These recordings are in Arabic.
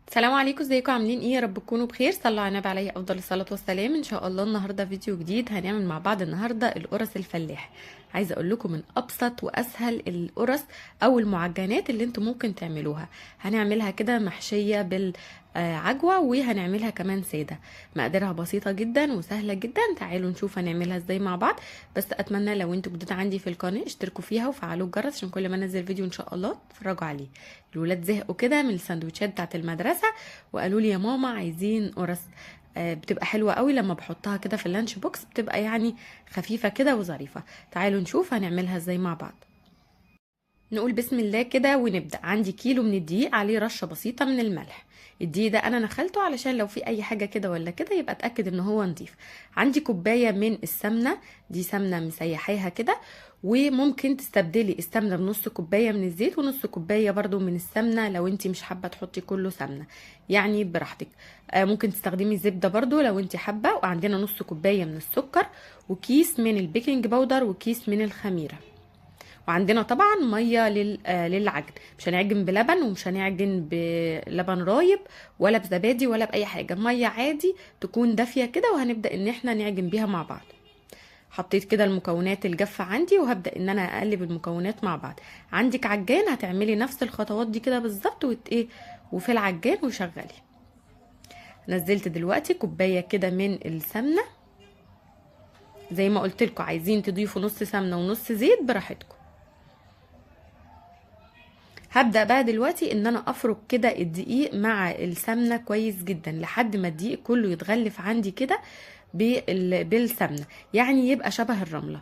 السلام عليكم، ازيكم؟ عاملين ايه؟ يا رب تكونوا بخير. صلوا على النبي عليه افضل الصلاه والسلام. ان شاء الله النهارده فيديو جديد هنعمل مع بعض النهارده القرص الفلاح. عايزه اقول لكم من ابسط واسهل القرص او المعجنات اللي انتم ممكن تعملوها. هنعملها كده محشيه بالعجوه وهنعملها كمان ساده. مقاديرها بسيطه جدا وسهله جدا. تعالوا نشوف هنعملها ازاي مع بعض. بس اتمنى لو انتوا جديد عندي في القناه اشتركوا فيها وفعلوا الجرس عشان كل ما انزل فيديو ان شاء الله تتفرجوا عليه. الولاد زهقوا كده من السندوتشات بتاعت المدرسه وقالوا لي يا ماما عايزين قرص. بتبقى حلوه قوي لما بحطها كده في اللانش بوكس، بتبقى يعني خفيفه كده وظريفه. تعالوا نشوف هنعملها ازاي مع بعض. نقول بسم الله كده ونبدأ. عندي كيلو من الدقيق، عليه رشة بسيطة من الملح. الدقيق ده انا نخلته علشان لو في اي حاجة كده ولا كده يبقى اتأكد ان هو نضيف. عندي كوباية من السمنة، دي سمنة مسيحاها كده. وممكن تستبدلي السمنة بنص كوباية من الزيت ونص كوباية برضو من السمنة لو انتي مش حابة تحطي كله سمنة، يعني براحتك. ممكن تستخدمي زبدة برضو لو انتي حابة. وعندنا نص كوباية من السكر وكيس من البيكنج باودر وكيس من الخميرة. وعندنا طبعا ميه للعجن. مش هنعجن بلبن ومش هنعجن بلبن رايب ولا بزبادي ولا باي حاجه، ميه عادي تكون دافيه كده وهنبدا ان احنا نعجن بيها مع بعض. حطيت كده المكونات الجافه عندي وهبدا ان انا اقلب المكونات مع بعض. عندك عجان هتعملي نفس الخطوات دي كده بالظبط وفي العجان وشغلي. نزلت دلوقتي كوبايه كده من السمنه. زي ما قلت لكم عايزين تضيفوا نص سمنه ونص زيت براحتكم. هبدأ بقى دلوقتي ان انا افرك كده الدقيق مع السمنة كويس جدا لحد ما الدقيق كله يتغلف عندي كده بالسمنة، يعني يبقى شبه الرملة.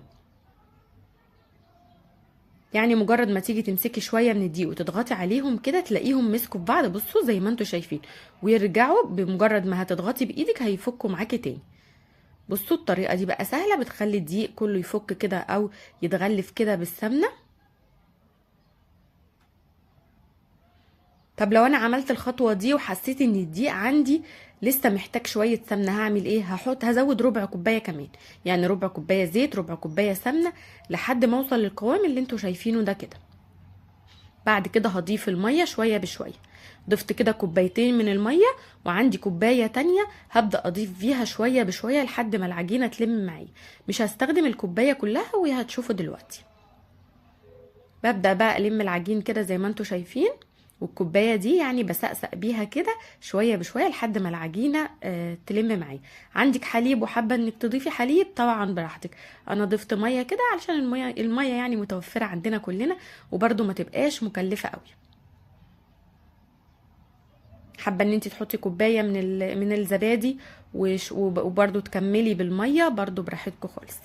يعني مجرد ما تيجي تمسكي شوية من الدقيق وتضغطي عليهم كده تلاقيهم مسكوا في بعض، بصوا زي ما انتوا شايفين، ويرجعوا بمجرد ما هتضغطي بايدك هيفكوا معاكي تاني. بصوا الطريقة دي بقى سهلة، بتخلي الدقيق كله يفك كده او يتغلف كده بالسمنة. طب لو انا عملت الخطوه دي وحسيت ان الدقيق عندي لسه محتاج شويه سمنه، هعمل ايه؟ هزود ربع كوبايه كمان، يعني ربع كوبايه زيت ربع كوبايه سمنه لحد ما اوصل للقوام اللي انتوا شايفينه ده كده. بعد كده هضيف الميه شويه بشويه. ضفت كده كوبايتين من الميه وعندي كوبايه تانية هبدا اضيف فيها شويه بشويه لحد ما العجينه تلم معايا. مش هستخدم الكوبايه كلها وهتشوفوا دلوقتي. ببدأ بقى ألم العجين كده زي ما انتوا شايفين، والكوباية دي يعني بسقسق بيها كده شوية بشوية لحد ما العجينة تلم معايا. عندك حليب وحابة انك تضيفي حليب طبعا براحتك. انا ضفت مية كده علشان المية يعني متوفرة عندنا كلنا وبرده ما تبقاش مكلفة قوي. حابة ان انت تحطي كوباية من الزبادي وبرده تكملي بالمية برده براحتكم خالص.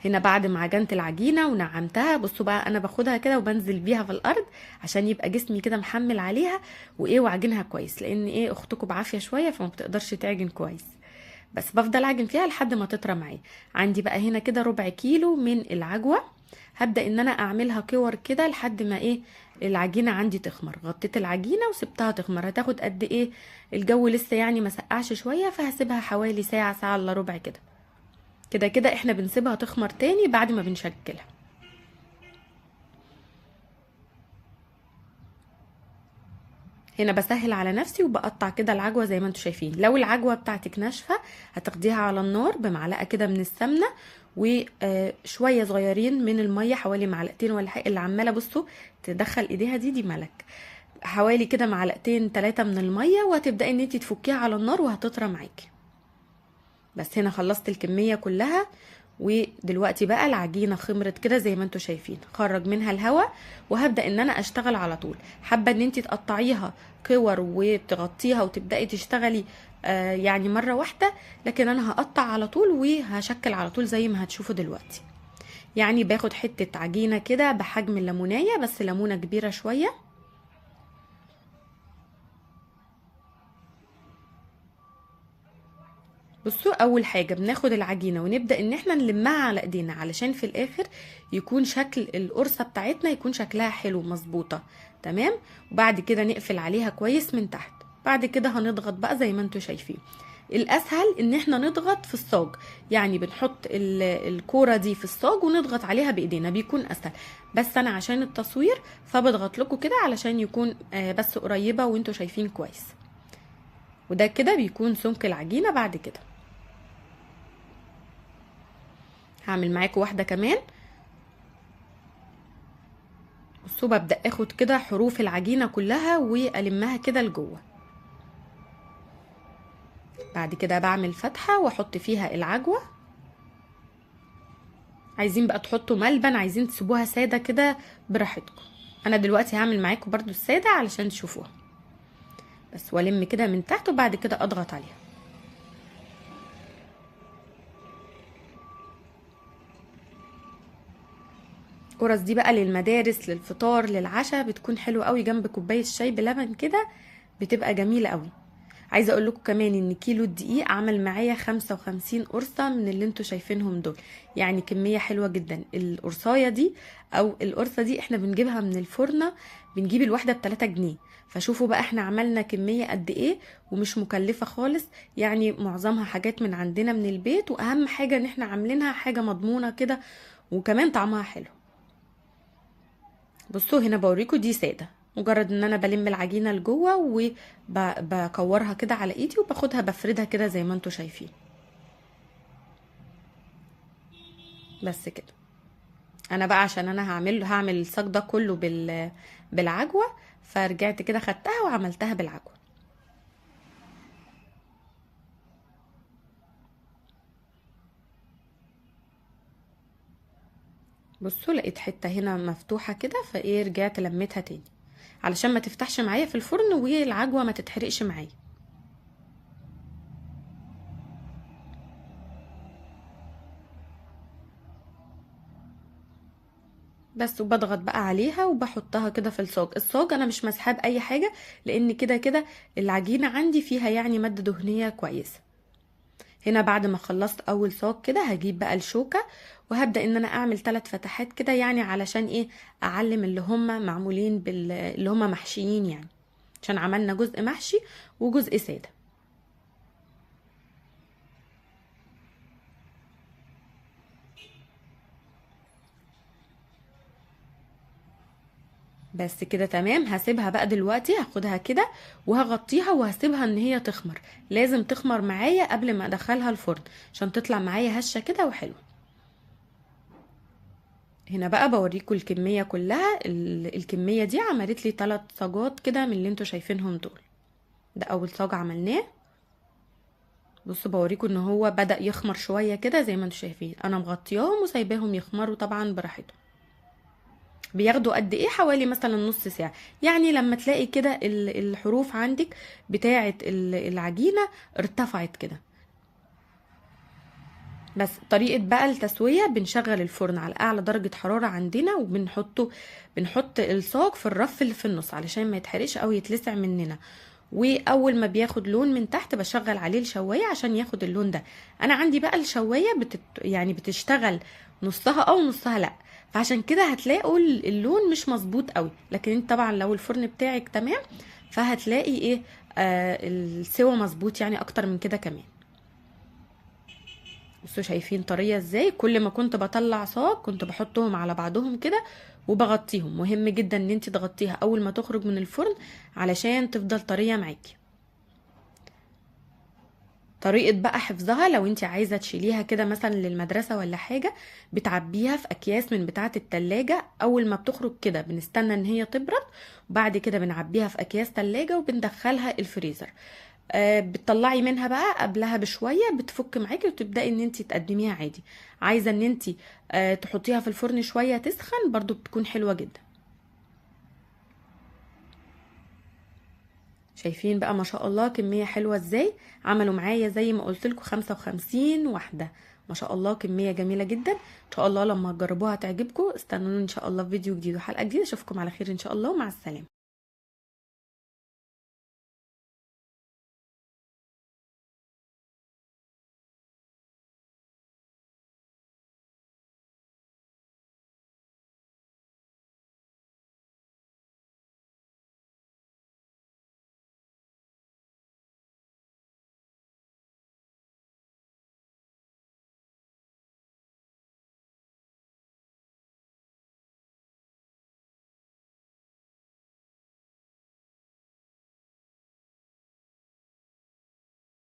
هنا بعد ما عجنت العجينه ونعمتها، بصوا بقى انا باخدها كده وبنزل بيها في الارض عشان يبقى جسمي كده محمل عليها وعجنها كويس، لان اختكم بعافيه شويه فما بتقدرش تعجن كويس. بس بفضل اعجن فيها لحد ما تطرى معايا. عندي بقى هنا كده ربع كيلو من العجوه. هبدا ان انا اعملها كور كده لحد ما العجينه عندي تخمر. غطيت العجينه وسبتها تخمر. هتاخد قد ايه؟ الجو لسه يعني ما سقعش شويه، فهسيبها حوالي ساعه ساعه الا ربع كده. كده كده احنا بنسيبها تخمر تاني بعد ما بنشكلها. هنا بسهل على نفسي وبقطع كده العجوه زي ما انتم شايفين. لو العجوه بتاعتك ناشفه هتاخديها على النار بمعلقه كده من السمنه وشويه صغيرين من الميه، حوالي معلقتين ولا حاجه. اللي عماله بصوا تدخل ايديها دي ملك. حوالي كده معلقتين 3 من الميه وهتبداي ان انت تفكيها على النار وهتطرى معاكي. بس هنا خلصت الكمية كلها. ودلوقتي بقى العجينة خمرت كده زي ما انتوا شايفين، خرج منها الهواء وهبدأ ان انا اشتغل على طول. حابة ان انت تقطعيها كور وتغطيها وتبدأي تشتغلي يعني مرة واحدة، لكن انا هقطع على طول وهشكل على طول زي ما هتشوفوا دلوقتي. يعني باخد حتة عجينة كده بحجم الليمونية، بس ليمونة كبيرة شوية. بصوا اول حاجه بناخد العجينه ونبدا ان احنا نلمها على ايدينا علشان في الاخر يكون شكل القرصه بتاعتنا يكون شكلها حلو مظبوطه. تمام. وبعد كده نقفل عليها كويس من تحت. بعد كده هنضغط بقى زي ما انتوا شايفين. الاسهل ان احنا نضغط في الصاج، يعني بنحط الكوره دي في الصاج ونضغط عليها بايدينا بيكون اسهل. بس انا عشان التصوير فبضغط لكم كده علشان يكون بس قريبه وانتوا شايفين كويس. وده كده بيكون سمك العجينه. بعد كده هعمل معاكم واحده كمان. بصوا ببدأ اخد كده حروف العجينة كلها والمها كده لجوه. بعد كده بعمل فتحة واحط فيها العجوة. عايزين بقى تحطوا ملبن، عايزين تسيبوها سادة كده براحتكم. انا دلوقتي هعمل معاكم برضو السادة علشان تشوفوها بس، والم كده من تحت وبعد كده اضغط عليها. القرص دي بقى للمدارس، للفطار، للعشاء، بتكون حلوة قوي جنب كوباية شاي بلبن كده، بتبقى جميلة قوي. عايزه اقول لكم كمان ان كيلو الدقيق عمل معايا 55 قرصه من اللي انتوا شايفينهم دول، يعني كميه حلوه جدا. القرصايه دي او القرصه دي احنا بنجيبها من الفرنه، بنجيب الواحده ب3 جنيه. فشوفوا بقى احنا عملنا كميه قد ايه ومش مكلفه خالص، يعني معظمها حاجات من عندنا من البيت، واهم حاجه ان احنا عاملينها حاجه مضمونه كده وكمان طعمها حلو. بصوا هنا بوريكم دي ساده، مجرد ان انا بلم العجينه لجوه وبكورها كده على ايدي وباخدها بفردها كده زي ما انتوا شايفين. بس كده. انا بقى عشان انا هعمل الصاج ده كله بالعجوه، فرجعت كده خدتها وعملتها بالعجوه. بصوا لقيت حته هنا مفتوحه كده، فايه رجعت لميتها تاني علشان ما تفتحش معايا في الفرن والعجوه ما تتحرقش معايا. بس وبضغط بقى عليها وبحطها كده في الصاج انا مش مسحاب اي حاجه، لان كده كده العجينه عندي فيها يعني ماده دهنيه كويسه. هنا بعد ما خلصت اول صاج كده هجيب بقى الشوكه وهبدا ان انا اعمل 3 فتحات كده، يعني علشان ايه؟ اعلم اللي هم معمولين اللي هم محشيين، يعني عشان عملنا جزء محشي وجزء ساده. بس كده تمام. هسيبها بقى دلوقتي، هاخدها كده وهغطيها وهسيبها ان هي تخمر. لازم تخمر معايا قبل ما ادخلها الفرن عشان تطلع معايا هشه كده وحلوه. هنا بقى بوريكم الكميه كلها. الكميه دي عملت لي 3 صاجات كده من اللي انتوا شايفينهم دول. ده اول صاج عملناه. بصوا بوريكم ان هو بدأ يخمر شويه كده زي ما انتوا شايفين. انا مغطياهم وسايباهم يخمروا طبعا براحتهم. بياخدوا قد ايه؟ حوالي مثلا نص ساعة. يعني لما تلاقي كده الحروف عندك بتاعة العجينة ارتفعت كده. بس طريقة بقى التسوية، بنشغل الفرن على اعلى درجة حرارة عندنا بنحط الصاج في الرف اللي في النص علشان ما يتحرقش او يتلسع مننا. واول ما بياخد لون من تحت بشغل عليه الشواية عشان ياخد اللون ده. انا عندي بقى الشواية يعني بتشتغل نصها او نصها لا، فعشان كده هتلاقوا اللون مش مظبوط قوي. لكن انت طبعا لو الفرن بتاعك تمام فهتلاقي ايه، السوا مظبوط يعني اكتر من كده كمان. بصوا شايفين طريه ازاي؟ كل ما كنت بطلع صاج كنت بحطهم على بعضهم كده وبغطيهم. مهم جدا ان انت تغطيها اول ما تخرج من الفرن علشان تفضل طريه معاكي. طريقة بقى حفظها، لو انت عايزة تشيليها كده مثلا للمدرسة ولا حاجة، بتعبيها في اكياس من بتاعة التلاجة. اول ما بتخرج كده بنستنى ان هي تبرد، وبعد كده بنعبيها في اكياس تلاجة وبندخلها الفريزر. بتطلعي منها بقى قبلها بشوية بتفك معاكي وتبدأي ان انت تقدميها عادي. عايزة ان انت تحطيها في الفرن شوية تسخن برضو بتكون حلوة جدا. شايفين بقى ما شاء الله كمية حلوة ازاي؟ عملوا معايا زي ما قلت لكم 55 واحدة. ما شاء الله كمية جميلة جدا. ان شاء الله لما تجربوها تعجبكم. استنوني ان شاء الله في فيديو جديد وحلقة جديدة. اشوفكم على خير ان شاء الله، ومع السلامة.